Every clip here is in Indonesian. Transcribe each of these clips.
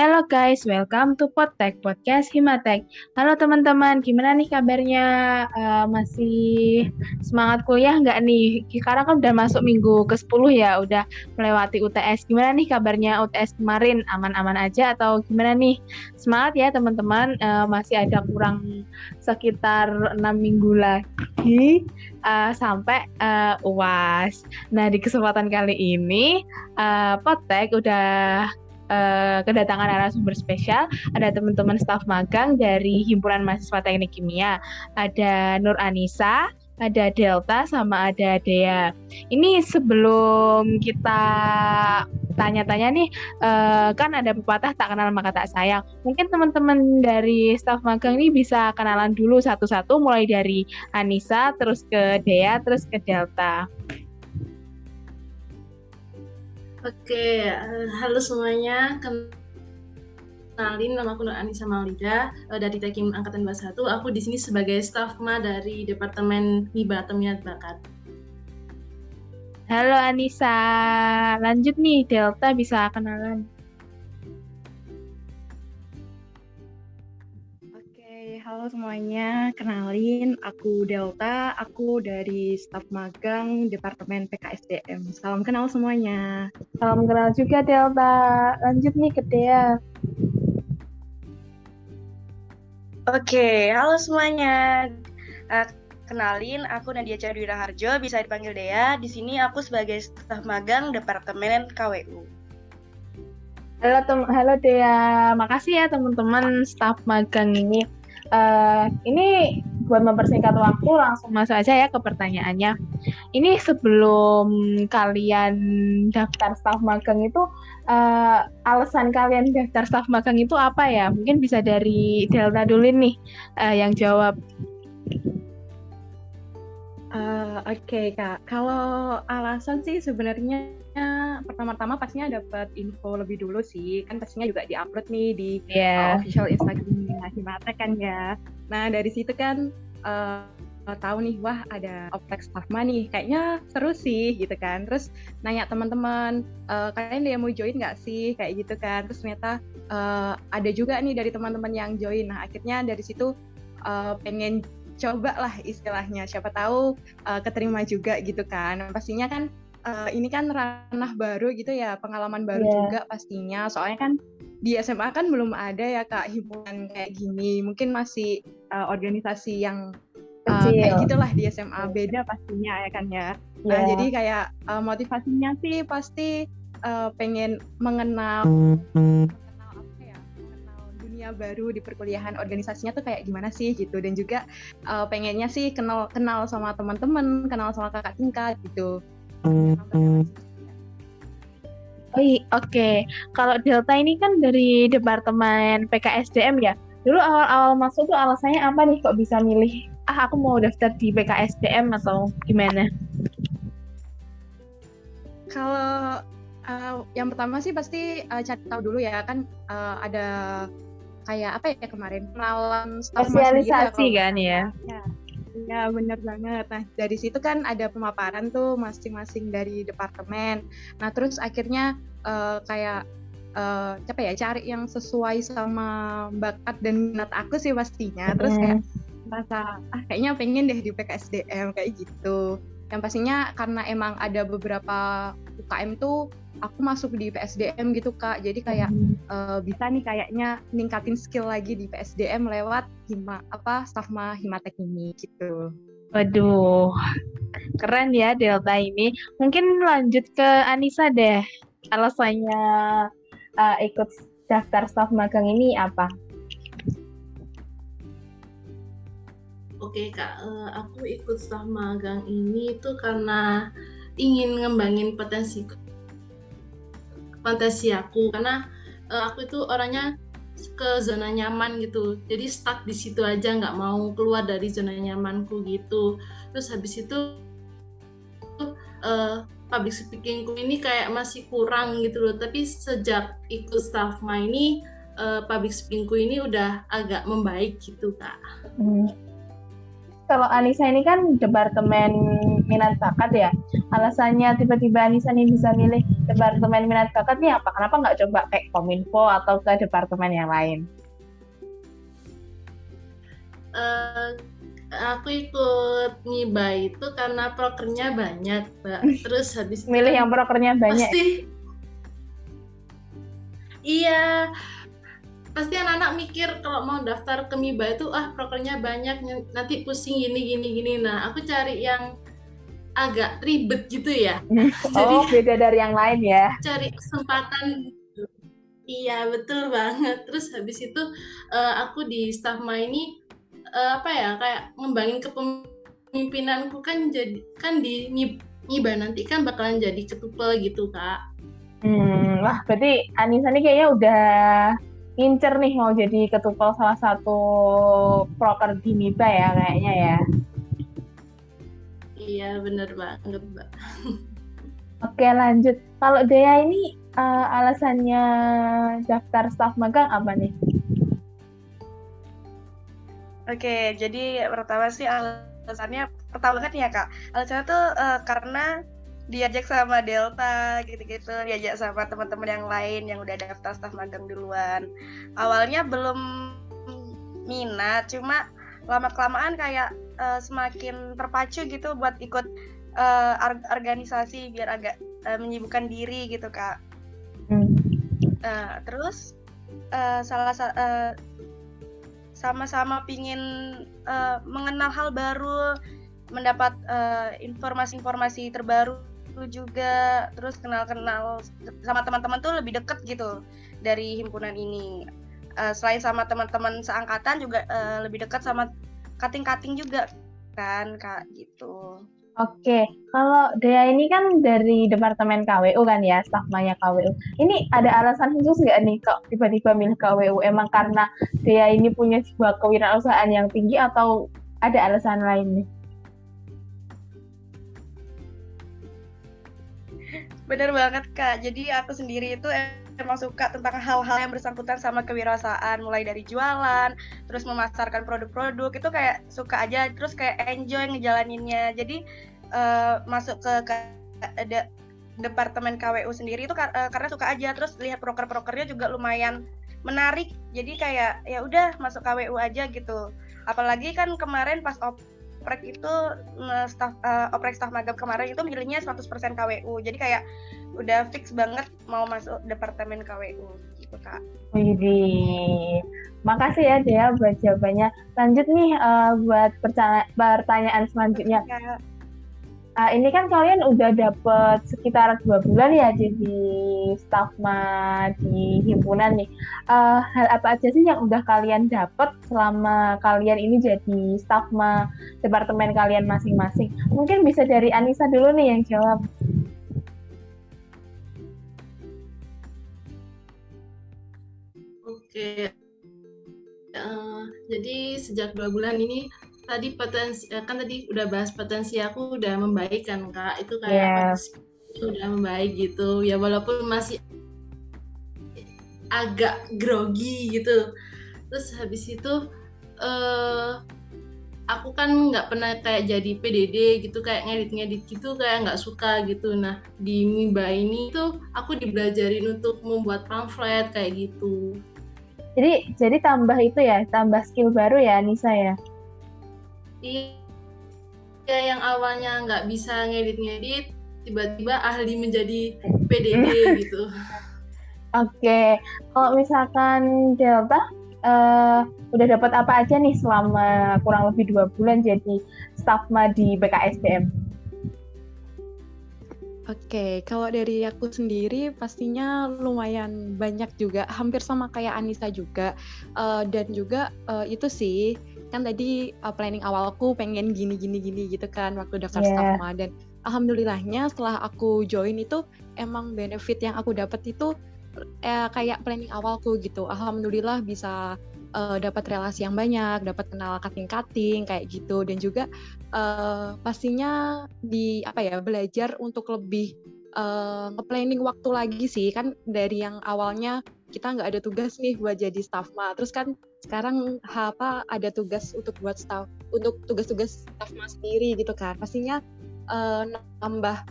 Hello guys, welcome to Podtech, Podcast Himatek. Halo teman-teman, gimana nih kabarnya? Masih semangat kuliah nggak nih? Sekarang kan udah masuk minggu ke-10 ya, udah melewati UTS. Gimana nih kabarnya UTS kemarin? Aman-aman aja atau gimana nih? Semangat ya teman-teman, masih ada kurang sekitar 6 minggu lagi sampai UAS. Nah, di kesempatan kali ini, Podtech udah kedatangan narasumber spesial. Ada teman-teman staf magang dari Himpunan Mahasiswa Teknik Kimia. Ada Nur Anissa, ada Delta, sama ada Dea. Ini sebelum kita tanya-tanya nih, kan ada pepatah tak kenal maka tak sayang. Mungkin teman-teman dari staf magang ini bisa kenalan dulu satu-satu, mulai dari Anissa, terus ke Dea, terus ke Delta. Oke, halo semuanya. Kenalin, nama aku Nur Anissa Maulida dari Tekim Angkatan 21. Aku di sini sebagai staf Ma dari Departemen MIBA atau Minat Bakat. Halo Anissa, lanjut nih Delta bisa kenalan. Oke, halo semuanya. Kenalin, aku Delta. Aku dari staf magang Departemen PKSDM. Salam kenal semuanya. Salam kenal juga Delta. Lanjut nih ke Dea. Oke, halo semuanya. Kenalin, aku Nadia Chandra Harjo, bisa dipanggil Dea. Di sini aku sebagai staf magang Departemen KWU. Halo Dea, makasih ya teman-teman staf magang ini. Ini buat mempersingkat waktu, langsung masuk aja ya ke pertanyaannya. Ini sebelum kalian daftar staf magang itu, alasan kalian daftar staf magang itu apa ya? Mungkin bisa dari Delta dulu nih yang jawab. Oke, Kak. Kalau alasan sih sebenarnya pertama-tama pastinya dapat info lebih dulu sih. Kan pastinya juga di-upload nih di official Instagram Himatek kan ya. Nah, dari situ kan tahu nih, wah ada Oprek Stafma nih, kayaknya seru sih gitu kan. Terus nanya teman-teman, kalian dia mau join nggak sih, kayak gitu kan. Terus ternyata ada juga nih dari teman-teman yang join. Nah, akhirnya dari situ pengen coba lah istilahnya, siapa tahu keterima juga gitu kan. Pastinya kan ini kan ranah baru gitu ya, pengalaman baru juga pastinya. Soalnya kan di SMA kan belum ada ya Kak himpunan kayak gini. Mungkin masih organisasi yang kayak gitulah di SMA, beda pastinya ya kan ya. Nah, jadi kayak motivasinya sih pasti pengen mengenal baru di perkuliahan, organisasinya tuh kayak gimana sih gitu, dan juga pengennya sih kenal sama teman-teman, kenal sama kakak tingkat gitu. Oke. Kalau Delta ini kan dari Departemen PKSDM ya. Dulu awal-awal masuk tuh alasannya apa nih kok bisa milih, aku mau daftar di PKSDM atau gimana? Kalau yang pertama sih pasti cari tahu dulu ya, kan ada kayak apa ya kemarin, kenalan staf spesialisasi kan ya. Ya benar banget. Nah dari situ kan ada pemaparan tuh masing-masing dari departemen. Nah terus akhirnya kayak cari yang sesuai sama bakat dan minat aku sih pastinya. Terus kayak merasa kayaknya pengen deh di PKSDM kayak gitu. Yang pastinya karena emang ada beberapa UKM tuh aku masuk di PSDM gitu Kak. Jadi kayak bisa nih kayaknya ningkatin skill lagi di PSDM lewat Stafma Himatek ini gitu. Waduh, keren ya Delta ini. Mungkin lanjut ke Anissa deh. Alasannya ikut daftar staf magang ini apa? Oke Kak, aku ikut staf magang ini tuh karena ingin ngembangin fantasi aku, karena aku itu orangnya ke zona nyaman gitu, jadi stuck di situ aja, nggak mau keluar dari zona nyamanku gitu. Terus habis itu public speakingku ini kayak masih kurang gitu loh, tapi sejak ikut Stafma ini public speakingku ini udah agak membaik gitu Kak. Kalau Anissa ini kan departemen minat bakat ya. Alasannya tiba-tiba Anissa ini bisa milih departemen minat bakat nih apa? Kenapa nggak coba kayak Kominfo atau ke departemen yang lain? Aku ikut MIBA itu karena prokernya banyak, Mbak. Terus habis itu Milih kan yang prokernya banyak. pasti iya, pasti anak-anak mikir kalau mau daftar ke MIBA itu prokernya banyak, nanti pusing gini. Nah, aku cari yang agak ribet gitu ya. Jadi Oh, beda dari yang lain ya. cari kesempatan. Iya, betul banget. Terus habis itu aku di Stafma ini kayak ngembangin kepemimpinanku kan, jadi kan di MIBA nanti kan bakalan jadi ketupel gitu, Kak. Wah, berarti Anissa nih kayaknya udah ngincer nih mau jadi ketupel salah satu proker di MIBA ya kayaknya ya. Iya, bener banget, Mbak. Oke, lanjut. Kalau Dea ini alasannya daftar staf magang apa nih? Oke, jadi pertama sih alasannya pertama banget ya Kak. Alasannya tuh karena diajak sama Delta gitu-gitu, diajak sama teman-teman yang lain yang udah daftar staf magang duluan. Awalnya belum minat, cuma lama-kelamaan kayak semakin terpacu gitu buat ikut organisasi biar agak menyibukkan diri gitu Kak. Terus sama-sama pingin mengenal hal baru, mendapat informasi-informasi terbaru juga, terus kenal-kenal sama teman-teman tuh lebih deket gitu dari himpunan ini. Selain sama teman-teman seangkatan juga lebih dekat sama kating-kating juga kan Kak gitu. Oke, kalau Dea ini kan dari Departemen KWU kan ya, stafmanya KWU. Ini ada alasan khusus nggak nih kok tiba-tiba milih KWU? Emang karena Dea ini punya sebuah kewirausahaan yang tinggi atau ada alasan lain nih? Bener banget Kak, jadi aku sendiri itu emang suka tentang hal-hal yang bersangkutan sama kewirausahaan, mulai dari jualan, terus memasarkan produk-produk, itu kayak suka aja, terus kayak enjoy ngejalaninnya. Jadi masuk ke Departemen KWU sendiri itu karena suka aja, terus lihat proker-prokernya juga lumayan menarik, jadi kayak ya udah masuk KWU aja gitu. Apalagi kan kemarin pas oprek itu oprek staf magang kemarin itu milihnya 100% KWU, jadi kayak udah fix banget mau masuk Departemen KWU gitu Kak. Widih, makasih ya Dea buat jawabannya. Lanjut nih buat pertanyaan selanjutnya. Ini kan kalian udah dapet sekitar 2 bulan ya jadi stafma di himpunan nih. Hal apa aja sih yang udah kalian dapet selama kalian ini jadi stafma departemen kalian masing-masing? Mungkin bisa dari Anissa dulu nih yang jawab. Oke, jadi sejak 2 bulan ini tadi tadi udah bahas potensi aku udah membaik kan Kak, itu kayak udah membaik gitu ya, walaupun masih agak grogi gitu. Terus habis itu aku kan nggak pernah kayak jadi PDD gitu, kayak ngedit gitu kayak nggak suka gitu. Nah di MIBA ini tuh aku dibelajarin untuk membuat pamflet kayak gitu. Jadi tambah itu ya, tambah skill baru ya Nisa ya? Iya, yang awalnya nggak bisa ngedit, tiba-tiba ahli menjadi PDD gitu. Oke, kalau misalkan Delta, udah dapat apa aja nih selama kurang lebih 2 bulan jadi stafma di BKSDM? Oke, kalau dari aku sendiri pastinya lumayan banyak juga, hampir sama kayak Anissa juga. Dan juga itu sih, kan tadi planning awalku pengen gini gitu kan waktu daftar stafma. Dan alhamdulillahnya setelah aku join itu emang benefit yang aku dapat itu kayak planning awalku gitu. Alhamdulillah bisa dapat relasi yang banyak, dapat kenal kating-kating kayak gitu, dan juga pastinya belajar untuk lebih nge-planning waktu lagi sih, kan dari yang awalnya kita nggak ada tugas nih buat jadi stafma, terus kan sekarang ada tugas untuk buat untuk tugas-tugas stafma sendiri gitu kan, pastinya nambah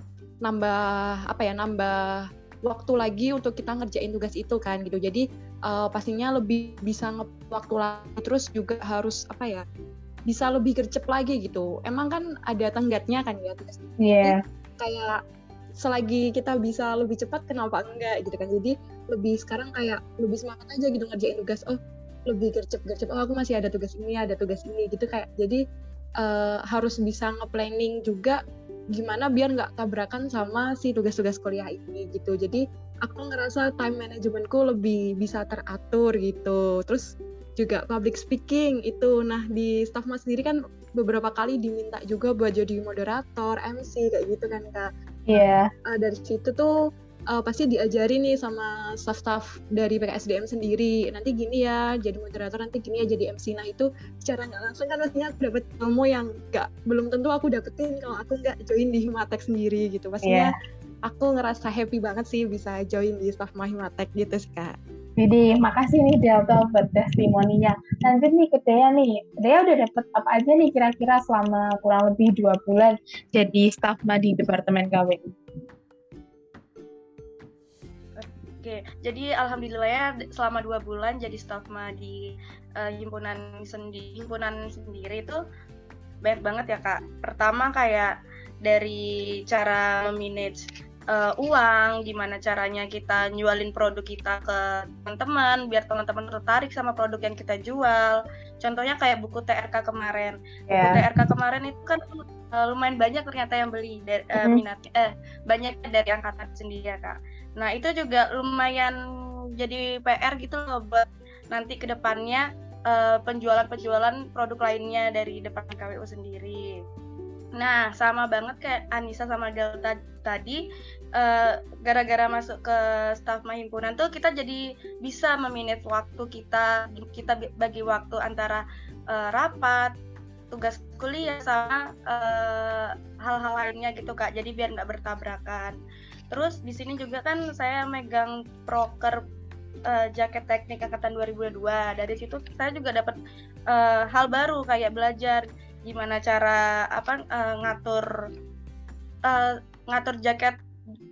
waktu lagi untuk kita ngerjain tugas itu kan gitu. Jadi pastinya lebih bisa waktu lagi, terus juga harus bisa lebih gercep lagi gitu. Emang kan ada tenggatnya kan ya tugas. Iya. Kayak selagi kita bisa lebih cepat kenapa enggak gitu kan. Jadi sekarang kayak lebih semangat aja gitu ngerjain tugas. Oh, lebih gercep. Oh, aku masih ada tugas ini gitu kayak. Jadi harus bisa nge-planning juga gimana biar nggak tabrakan sama si tugas-tugas kuliah ini gitu. Jadi aku ngerasa time managementku lebih bisa teratur gitu. Terus juga public speaking itu. Nah di Staffma sendiri kan beberapa kali diminta juga buat jadi moderator, MC kayak gitu kan Kak. Iya. Dari situ tuh pasti diajari nih sama staff-staff dari PKSDM sendiri. Nanti gini ya, jadi moderator, nanti gini ya jadi MC. Nah itu secara nggak langsung kan pastinya aku dapet ilmu yang belum tentu aku dapetin kalau aku nggak join di Himatek sendiri gitu. Pastinya aku ngerasa happy banget sih bisa join di Staffma Himatek gitu sih Kak. Jadi makasih nih Delta buat testimoninya. Lanjut nih ke Dea nih. Dea udah dapet apa aja nih kira-kira selama kurang lebih 2 bulan jadi Staffma di Departemen KWU? Oke, jadi alhamdulillah ya selama 2 bulan jadi Staffma di himpunan sendiri itu banyak banget ya Kak. Pertama kayak dari cara memanage uang, gimana caranya kita nyualin produk kita ke teman-teman biar teman-teman tertarik sama produk yang kita jual. Contohnya kayak buku TRK kemarin. Buku TRK kemarin itu kan lumayan banyak ternyata yang beli dari banyak dari angkatan sendiri ya Kak. Nah itu juga lumayan jadi PR gitu loh buat nanti ke depannya penjualan produk lainnya dari Departemen KWU sendiri. Nah sama banget kayak Anissa sama Delta tadi, gara-gara masuk ke Staffma himpunan tuh kita jadi bisa memanage waktu kita bagi waktu antara rapat, tugas kuliah sama hal-hal lainnya gitu Kak. Jadi biar nggak bertabrakan. Terus di sini juga kan saya megang proker jaket teknik angkatan 2022. Dari situ saya juga dapat hal baru kayak belajar gimana cara ngatur jaket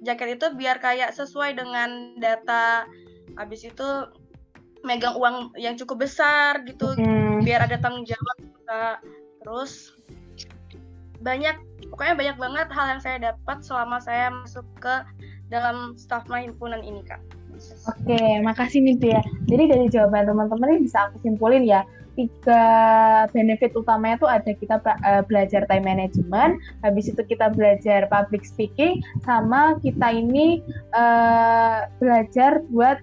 itu biar kayak sesuai dengan data. Habis itu megang uang yang cukup besar gitu, biar ada tanggung jawab Kak. Terus pokoknya banyak banget hal yang saya dapat selama saya masuk ke dalam Staffma himpunan ini Kak. Oke, makasih nih Dea. Jadi dari jawaban teman-teman ini bisa aku simpulin ya, 3 benefit utamanya tuh ada kita belajar time management, habis itu kita belajar public speaking, sama kita ini belajar buat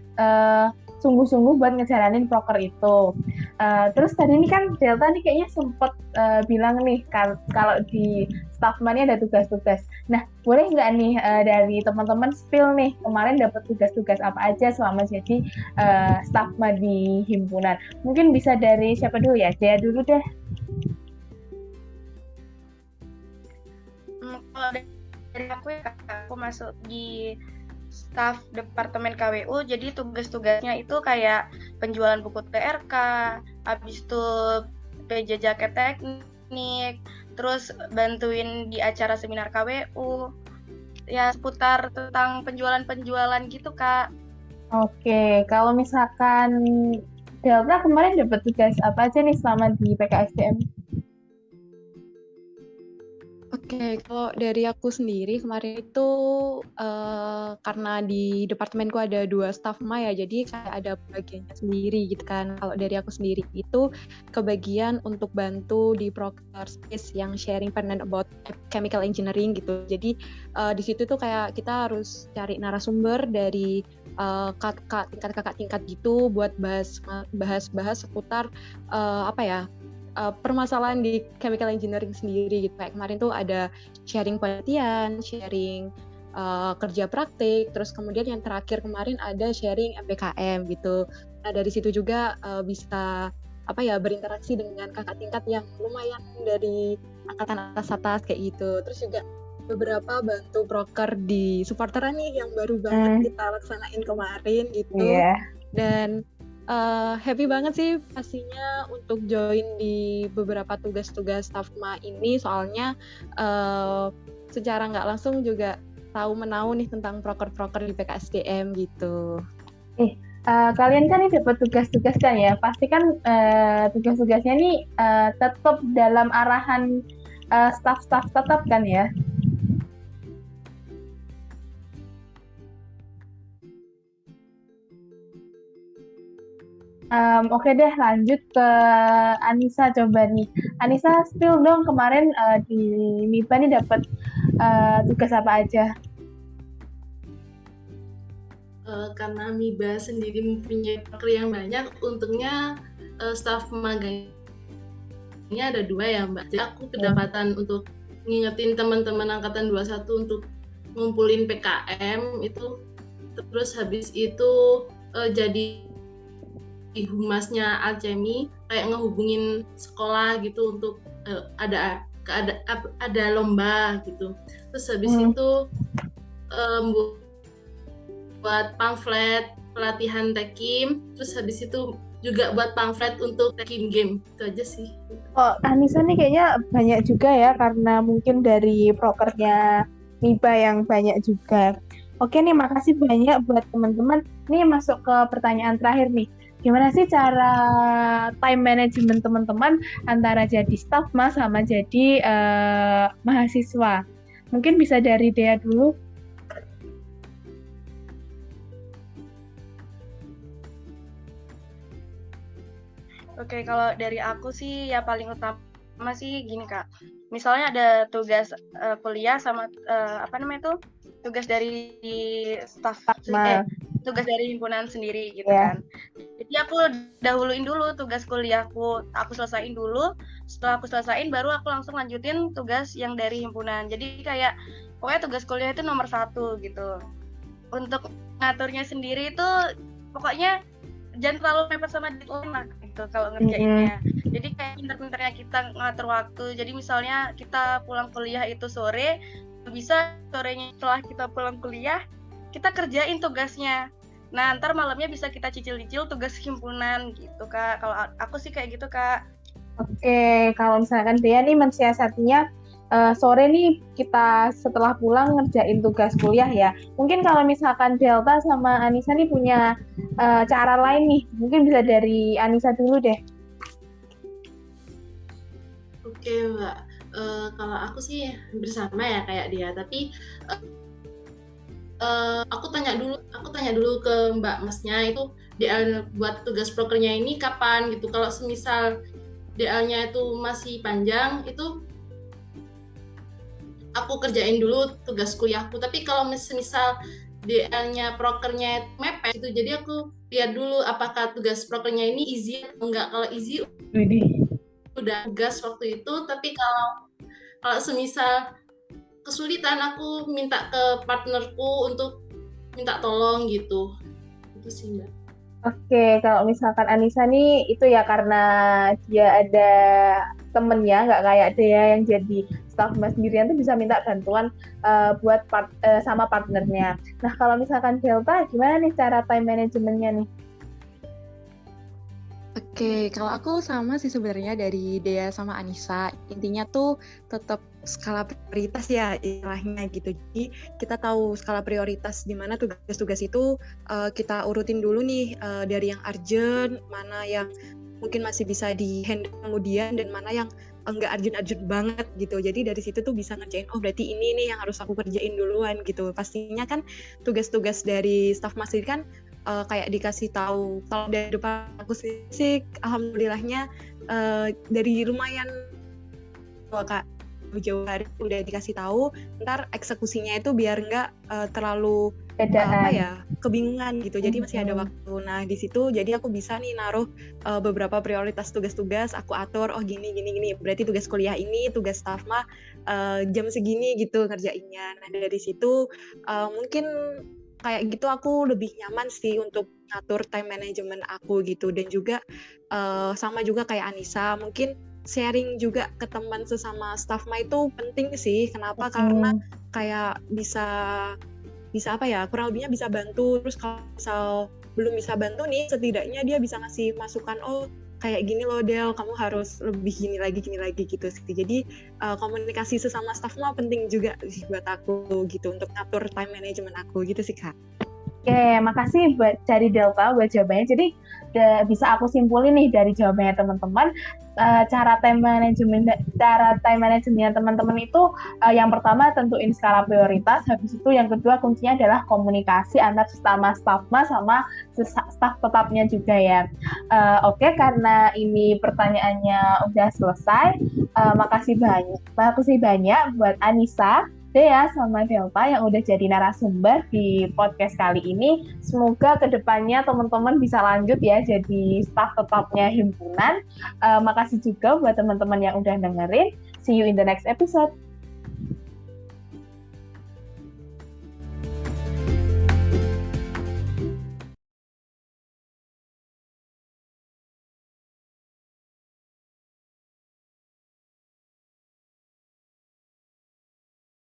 sungguh-sungguh buat ngejalanin proker itu. Terus tadi ini kan Delta nih kayaknya sempet bilang nih kalau di Staffma ini ada tugas-tugas. Nah, boleh nggak nih dari teman-teman spill nih kemarin dapat tugas-tugas apa aja selama jadi Staffma di himpunan? Mungkin bisa dari siapa dulu ya? Dea dulu deh. Kalau dari aku masuk di staf Departemen KWU, jadi tugas-tugasnya itu kayak penjualan buku TRK, habis itu PJ jaket teknik, terus bantuin di acara seminar KWU, ya seputar tentang penjualan gitu Kak. Oke, kalau misalkan Delta kemarin dapat tugas apa aja nih selama di PKSDM? Oke, kalau dari aku sendiri kemarin itu karena di departemenku ada 2 Staffma ya, jadi kayak ada bagiannya sendiri gitu kan. Kalau dari aku sendiri itu kebagian untuk bantu di proker space yang sharing panel about chemical engineering gitu. Jadi di situ tuh kayak kita harus cari narasumber dari kakak tingkat gitu buat bahas seputar permasalahan di chemical engineering sendiri gitu. Kayak kemarin tuh ada sharing penelitian, sharing kerja praktik, terus kemudian yang terakhir kemarin ada sharing MPKM gitu. Nah dari situ juga bisa berinteraksi dengan kakak tingkat yang lumayan dari angkatan atas kayak gitu. Terus juga beberapa bantu proker di supporteran nih yang baru banget kita laksanain kemarin gitu. Dan happy banget sih pastinya untuk join di beberapa tugas-tugas Staffma ini, soalnya secara nggak langsung juga tahu menahu nih tentang proker-proker di PKSDM gitu. Kalian kan ini dapat tugas-tugas kan ya, pasti kan tugas-tugasnya nih tetap dalam arahan staff-staff tetap kan ya? Oke deh, lanjut ke Anissa coba nih. Anissa, spill dong kemarin di MIPA nih dapat tugas apa aja? Karena MIBA sendiri mempunyai proker yang banyak, untungnya staf magangnya ada 2 ya Mbak. Jadi aku kedapatan untuk ngingetin teman-teman angkatan 21 untuk ngumpulin PKM itu, terus habis itu jadi humasnya Alchemy, kayak ngehubungin sekolah gitu untuk ada lomba gitu. Terus habis itu buat pamflet pelatihan Tekim, terus habis itu juga buat pamflet untuk Tekim game. Itu aja sih. Oh, Anissa nih kayaknya banyak juga ya, karena mungkin dari prokernya MIPA yang banyak juga. Oke nih, makasih banyak buat teman-teman. Nih masuk ke pertanyaan terakhir nih. Gimana sih cara time management teman-teman antara jadi staff mas sama jadi mahasiswa? Mungkin bisa dari Dea dulu. Oke, kalau dari aku sih ya paling utama sih gini Kak. Misalnya ada tugas kuliah sama tugas dari staff, tugas dari himpunan sendiri gitu kan. Jadi aku dahuluin dulu tugas kuliahku, aku selesaiin dulu. Setelah aku selesaiin baru aku langsung lanjutin tugas yang dari himpunan. Jadi kayak pokoknya tugas kuliah itu nomor 1 gitu. Untuk ngaturnya sendiri itu pokoknya jangan terlalu mepet sama deadline gitu kalau ngerjainnya. Jadi kayak pinter-pinternya kita ngatur waktu. Jadi misalnya kita pulang kuliah itu sore, bisa sorenya setelah kita pulang kuliah kita kerjain tugasnya. Nah, ntar malamnya bisa kita cicil-cicil tugas himpunan gitu Kak. Kalau aku sih kayak gitu Kak. Oke, kalau misalkan Dea nih mensiasatinya sore nih kita setelah pulang ngerjain tugas kuliah ya. Mungkin kalau misalkan Delta sama Anissa nih punya cara lain nih, mungkin bisa dari Anissa dulu deh. Oke Mbak, kalau aku sih bersama ya kayak dia, tapi aku tanya dulu ke Mbak Masnya itu DL buat tugas prokernya ini kapan gitu. Kalau semisal DL-nya itu masih panjang, itu aku kerjain dulu tugas kuliahku. Tapi kalau misal DL-nya prokernya mepet itu, jadi aku lihat dulu apakah tugas prokernya ini easy atau enggak. Kalau easy udah tugas waktu itu, tapi kalau semisal kesulitan aku minta ke partnerku untuk minta tolong gitu. Itu sih Mbak. Oke, kalau misalkan Anissa nih itu ya karena dia ada temennya, nggak kayak Dea yang jadi staff mas sendirian tuh bisa minta bantuan buat sama partnernya. Nah, kalau misalkan Delta, gimana nih cara time managementnya nih? Oke, kalau aku sama sih sebenarnya dari Dea sama Anissa. Intinya tuh tetap skala prioritas ya istilahnya gitu. Jadi kita tahu skala prioritas di mana tugas-tugas itu kita urutin dulu nih dari yang urgent, mana yang mungkin masih bisa di-handle kemudian, dan mana yang enggak urgent-urgent banget gitu. Jadi dari situ tuh bisa ngerjain, oh berarti ini nih yang harus aku kerjain duluan gitu. Pastinya kan tugas-tugas dari staff masih kan kayak dikasih tahu. Kalau dari depan aku sih alhamdulillahnya dari lumayan Kak jauh hari udah dikasih tahu, ntar eksekusinya itu biar nggak terlalu kebingungan gitu. Jadi masih ada waktu. Nah di situ jadi aku bisa nih naruh beberapa prioritas tugas-tugas, aku atur gini. Berarti tugas kuliah ini, tugas staff mah jam segini gitu ngerjainnya. Nah dari situ mungkin kayak gitu aku lebih nyaman sih untuk ngatur time management aku gitu. Dan juga sama juga kayak Anissa, mungkin sharing juga ke teman sesama staff mah itu penting sih. Kenapa? Karena kayak bisa kurang lebihnya bisa bantu. Terus kalau misal belum bisa bantu nih, setidaknya dia bisa ngasih masukan, kayak gini loh Del, kamu harus lebih gini lagi gitu sih. Jadi komunikasi sesama staff mah penting juga sih buat aku gitu, untuk ngatur time management aku gitu sih Kak. Oke, makasih dari Delta buat jawabannya. Jadi bisa aku simpulin nih dari jawabannya teman-teman, cara time management teman-teman itu yang pertama tentuin skala prioritas. Habis itu yang kedua kuncinya adalah komunikasi antar sesama staffma sama staff tetapnya juga ya. Oke, karena ini pertanyaannya udah selesai, makasih banyak buat Anissa, Dea sama Delta yang udah jadi narasumber di podcast kali ini. Semoga kedepannya teman-teman bisa lanjut ya jadi staf tetapnya himpunan. Makasih juga buat teman-teman yang udah dengerin. See you in the next episode.